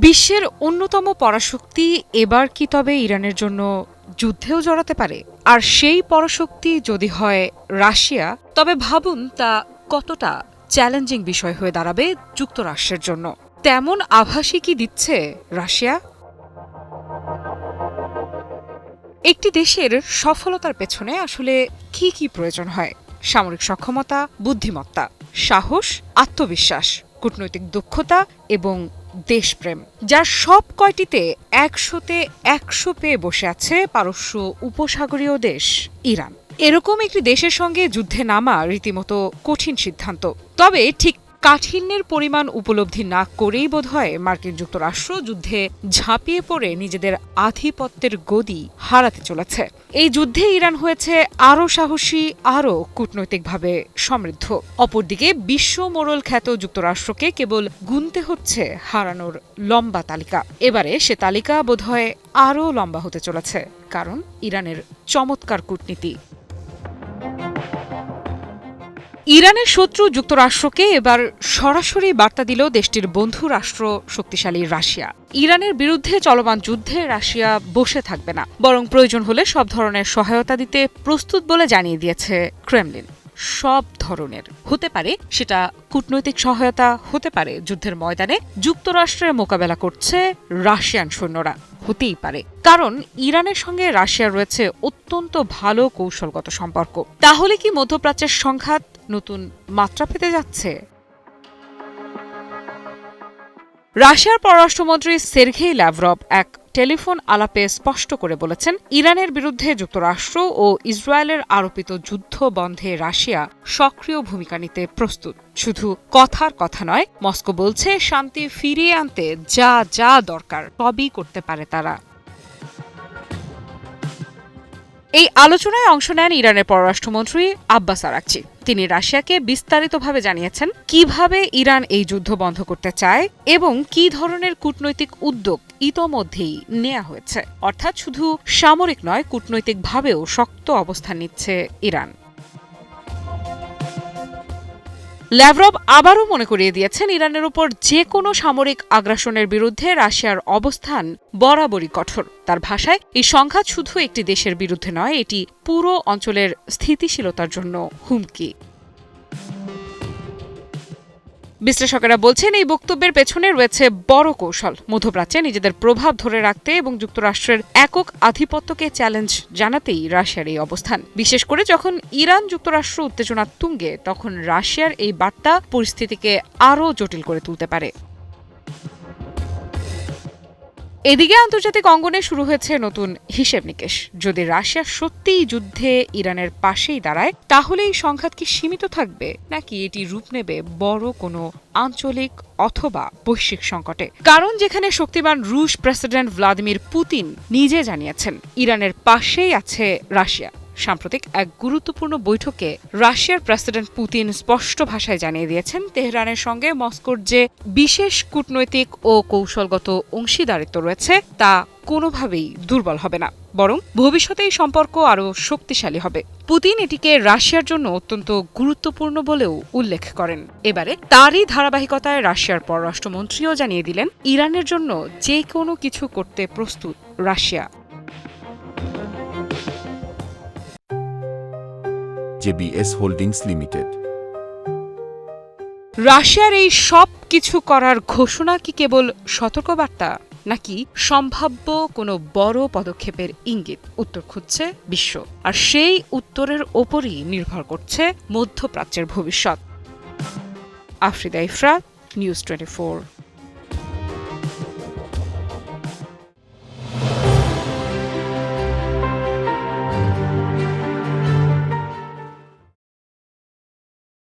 বিশ্বের অন্যতম পরাশক্তি এবার কি তবে ইরানের জন্য যুদ্ধেও জড়াতে পারে? আর সেই পরাশক্তি যদি হয় রাশিয়া, তবে ভাবুন তা কতটা চ্যালেঞ্জিং বিষয় হয়ে দাঁড়াবে যুক্তরাষ্ট্রের জন্য। তেমন আভাসই কি দিচ্ছে রাশিয়া? একটি দেশের সফলতার পেছনে আসলে কি প্রয়োজন হয়? সামরিক সক্ষমতা, বুদ্ধিমত্তা, সাহস, আত্মবিশ্বাস, কূটনৈতিক দক্ষতা এবং দেশপ্রেম, যার সব কয়টিতে ১০০-তে ১০০ পেয়ে বসে আছে পারস্য উপসাগরীয় দেশ ইরান। এরকম একটি দেশের সঙ্গে যুদ্ধে নামা রীতিমতো কঠিন সিদ্ধান্ত। তবে ঠিক কাঠিন্যের পরিমাণ উপলব্ধি না করেই বোধহয় মার্কিন যুক্তরাষ্ট্র যুদ্ধে ঝাঁপিয়ে পড়ে নিজেদের আধিপত্যের গদি হারাতে চলেছে। এই যুদ্ধে ইরান হয়েছে আরও সাহসী, আরও কূটনৈতিকভাবে সমৃদ্ধ। অপরদিকে বিশ্ব মোড়ল খ্যাত যুক্তরাষ্ট্রকে কেবল গুনতে হচ্ছে হারানোর লম্বা তালিকা। এবারে সে তালিকা বোধহয় আরও লম্বা হতে চলেছে, কারণ ইরানের চমৎকার কূটনীতি। ইরানের শত্রু যুক্তরাষ্ট্রকে এবার সরাসরি বার্তা দিল দেশটির বন্ধু রাষ্ট্র শক্তিশালী রাশিয়া। ইরানের বিরুদ্ধে চলমান যুদ্ধে রাশিয়া বসে থাকবে না, বরং প্রয়োজন হলে সব ধরনের সহায়তা দিতে প্রস্তুত বলে জানিয়ে দিয়েছে ক্রেমলিন। সব ধরনের হতে পারে, সেটা কূটনৈতিক সহায়তা হতে পারে, যুদ্ধের ময়দানে যুক্তরাষ্ট্রের মোকাবেলা করছে রাশিয়ান সৈন্যরা হতেই পারে, কারণ ইরানের সঙ্গে রাশিয়ার রয়েছে অত্যন্ত ভালো কৌশলগত সম্পর্ক। তাহলে কি মধ্যপ্রাচ্যের সংঘাত নতুন মাত্রা পেতে যাচ্ছে? রাশিয়ার পররাষ্ট্রমন্ত্রী সের্গেই ল্যাভরভ এক টেলিফোন আলাপে স্পষ্ট করে বলেছেন, ইরানের বিরুদ্ধে যুক্তরাষ্ট্র ও ইসরায়েলের আরোপিত যুদ্ধ বন্ধে রাশিয়া সক্রিয় ভূমিকা নিতে প্রস্তুত। শুধু কথার কথা নয়, মস্কো বলছে শান্তি ফিরিয়ে আনতে যা যা দরকার সবই করতে পারে তারা। এই আলোচনায় অংশ নেন ইরানের পররাষ্ট্রমন্ত্রী আব্বাস আরাকচি। তিনি রাশিয়াকে বিস্তারিতভাবে জানিয়েছেন কিভাবে ইরান এই যুদ্ধ বন্ধ করতে চায় এবং কি ধরনের কূটনৈতিক উদ্যোগ ইতোমধ্যেই নেওয়া হয়েছে। অর্থাৎ শুধু সামরিক নয়, কূটনৈতিকভাবেও শক্ত অবস্থান নিচ্ছে ইরান। ল্যাভরভ আবারও মনে করিয়ে দিয়েছেন, ইরানের উপর যে কোনো সামরিক আগ্রাসনের বিরুদ্ধে রাশিয়ার অবস্থান বরাবরই কঠোর। তার ভাষায়, এই সংঘাত শুধু একটি দেশের বিরুদ্ধে নয়, এটি পুরো অঞ্চলের স্থিতিশীলতার জন্য হুমকি। বিশ্লেষকেরা বলছেন, এই বক্তব্যের পেছনে রয়েছে বড় কৌশল। মধ্যপ্রাচ্যে নিজেদের প্রভাব ধরে রাখতে এবং যুক্তরাষ্ট্রের একক আধিপত্যকে চ্যালেঞ্জ জানাতেই রাশিয়ার এই অবস্থান। বিশেষ করে যখন ইরান যুক্তরাষ্ট্র উত্তেজনার তুঙ্গে, তখন রাশিয়ার এই বার্তা পরিস্থিতিকে আরও জটিল করে তুলতে পারে। এদিকে আন্তর্জাতিক অঙ্গনে শুরু হয়েছে নতুন হিসেব নিকেশ। যদি রাশিয়া সত্যিই যুদ্ধে ইরানের পাশেই দাঁড়ায়, তাহলে এই সংঘাত কি সীমিত থাকবে, নাকি এটি রূপ নেবে বড় কোনো আঞ্চলিক অথবা বৈশ্বিক সংকটে? কারণ যেখানে শক্তিমান রুশ প্রেসিডেন্ট ভ্লাদিমির পুতিন নিজে জানিয়েছেন ইরানের পাশেই আছে রাশিয়া। সাম্প্রতিক এক গুরুত্বপূর্ণ বৈঠকে রাশিয়ার প্রেসিডেন্ট পুতিন স্পষ্ট ভাষায় জানিয়ে দিয়েছেন, তেহরানের সঙ্গে মস্কোর যে বিশেষ কূটনৈতিক ও কৌশলগত অংশীদারিত্ব রয়েছে তা কোনোভাবেই দুর্বল হবে না, বরং ভবিষ্যতে এই সম্পর্ক আরও শক্তিশালী হবে। পুতিন এটিকে রাশিয়ার জন্য অত্যন্ত গুরুত্বপূর্ণ বলেও উল্লেখ করেন। এবারে তারই ধারাবাহিকতায় রাশিয়ার পররাষ্ট্রমন্ত্রীও জানিয়ে দিলেন, ইরানের জন্য যে কোনো কিছু করতে প্রস্তুত রাশিয়া। JBS holdings limited. রাশিয়ার এই সব কিছু করার ঘোষণা কি কেবল সতর্কবার্তা, নাকি সম্ভাব্য কোনো বড় পদক্ষেপের ইঙ্গিত? উত্তর খুঁজছে বিশ্ব, আর সেই উত্তরের ওপরই নির্ভর করছে মধ্যপ্রাচ্যের ভবিষ্যৎ। আফ্রিদা ইফরাত, নিউজ 24।